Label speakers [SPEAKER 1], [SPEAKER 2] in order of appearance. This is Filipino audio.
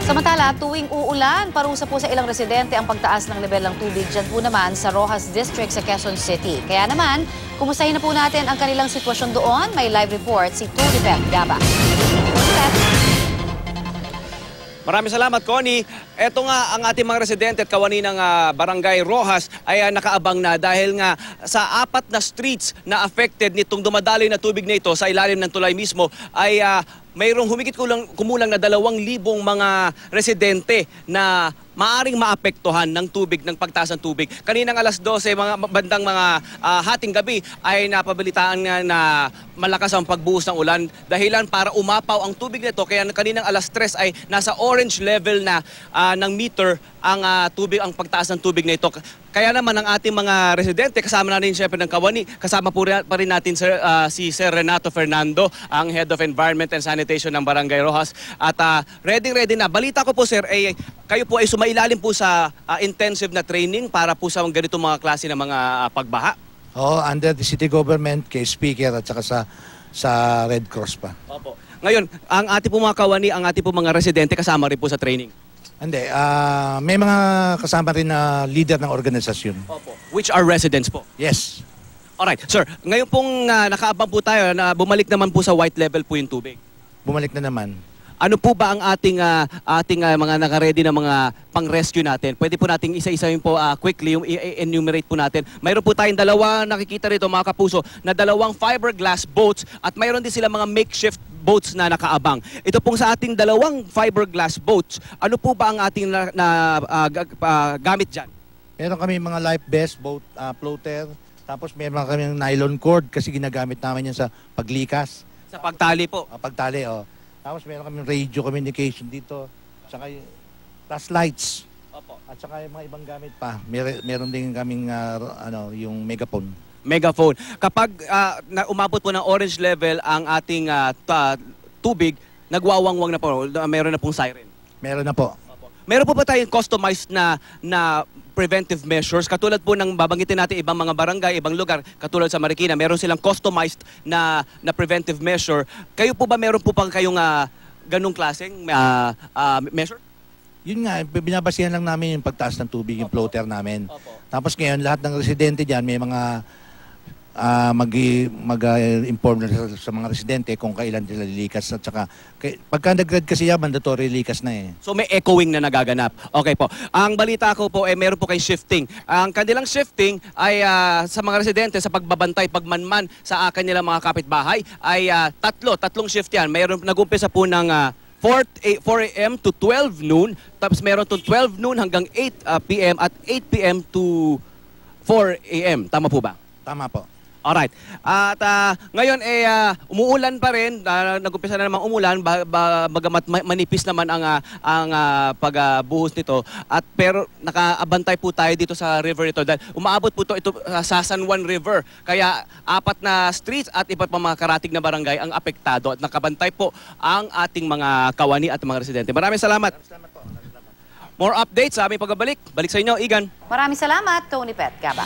[SPEAKER 1] Samantala, tuwing uulan, parusa po sa ilang residente ang pagtaas ng level ng tubig dyan po naman sa Roxas District sa Quezon City. Kaya naman, kumustahin na po natin ang kanilang sitwasyon doon. May live report si Tony Pep Gaba.
[SPEAKER 2] Maraming salamat, Connie. Ito nga ang ating mga residente at kawani ng Barangay Roxas ay nakaabang na dahil nga sa 4 na streets na affected nitong dumadaloy na tubig na ito sa ilalim ng tulay mismo ay mayroong kumulang na 2,000 mga residente na maaring maapektuhan ng tubig, ng pagtaas ng tubig. Kaninang alas 12, bandang hating gabi ay napabalitaan nga na malakas ang pagbuhos ng ulan. Dahilan para umapaw ang tubig nito, kaya kaninang alas 3 ay nasa orange level na ng meter ang tubig, ang pagtaas ng tubig na ito. Kaya naman ang ating mga residente, kasama na rin siyempre ng kawani, kasama pa rin natin si Sir Renato Fernando, ang Head of Environment and Sanitation ng Barangay Roxas. At ready na. Balita ko po, Sir, kayo po ay sumailalim po sa intensive na training para po sa ganitong mga klase ng mga pagbaha.
[SPEAKER 3] Oo, under the city government, kay Speaker at saka sa Red Cross pa.
[SPEAKER 2] Opo. Ngayon, ang ating po mga kawani, ang ating po mga residente kasama rin po sa training.
[SPEAKER 3] Hindi, may mga kasama rin na leader ng organisasyon.
[SPEAKER 2] Opo. Which are residents po?
[SPEAKER 3] Yes.
[SPEAKER 2] Alright, sir. Ngayon pong nakaabang po tayo na bumalik naman po sa white level po yung tubig.
[SPEAKER 3] Bumalik na naman.
[SPEAKER 2] Ano po ba ang ating mga naka-ready na mga pang-rescue natin? Pwede po nating isa-isahin po quickly yung enumerate po natin. Mayroon po tayong nakikita rito mga kapuso, na 2 fiberglass boats at mayroon din sila mga makeshift boats na nakaabang. Ito pong sa ating 2 fiberglass boats, ano po ba ang ating gamit dyan?
[SPEAKER 3] Meron kami mga life vest, boat floater, tapos meron kami nylon cord kasi ginagamit namin yan sa paglikas.
[SPEAKER 2] Sa pagtali po?
[SPEAKER 3] Pagtali, oh. Tapos meron kami radio communication dito, saka plus lights.
[SPEAKER 2] Opo. At
[SPEAKER 3] saka yung mga ibang gamit pa. Meron din kaming yung megaphone.
[SPEAKER 2] Megaphone. Kapag umabot po ng orange level ang ating tubig, nagwawangwang na po. Meron na pong siren.
[SPEAKER 3] Meron na po.
[SPEAKER 2] Opo. Meron po ba tayong customized na preventive measures? Katulad po ng babanggitin natin ibang mga barangay, ibang lugar, katulad sa Marikina, meron silang customized na preventive measure. Kayo po ba meron po pang kayong ganung klaseng measure?
[SPEAKER 3] Yun nga, binabasihan lang namin yung pagtaas ng tubig, yung floater namin.
[SPEAKER 2] Opo.
[SPEAKER 3] Tapos ngayon, lahat ng residente dyan, may mga mag-inform sa mga residente kung kailan sila lilikas. At saka, pagka nag-grad kasi yan, mandatory likas na eh.
[SPEAKER 2] So may echoing na nagaganap. Okay po. Ang balita ko po, meron po kayong shifting. Ang kanilang shifting ay sa mga residente, sa pagbabantay, pagmanman sa kanilang mga kapitbahay, ay tatlong shift yan. Mayroon nag-umpisa po ng 4 a.m. to 12 noon, tapos meron itong 12 noon hanggang 8 p.m. at 8 p.m. to 4 a.m. Tama po ba?
[SPEAKER 3] Tama po.
[SPEAKER 2] Alright. At ngayon umuulan pa rin, nag-umpisa na namang umulan, bagamat manipis naman ang pagbuhos nito. Pero nakaabantay po tayo dito sa river ito dahil umaabot po ito sa San Juan River. Kaya 4 na streets at iba't pa mga karatig na barangay ang apektado at nakabantay po ang ating mga kawani at mga residente. Maraming salamat. More updates sa aming pagbabalik. Balik sa inyo, Igan.
[SPEAKER 1] Maraming salamat, Tony Pep Gaba.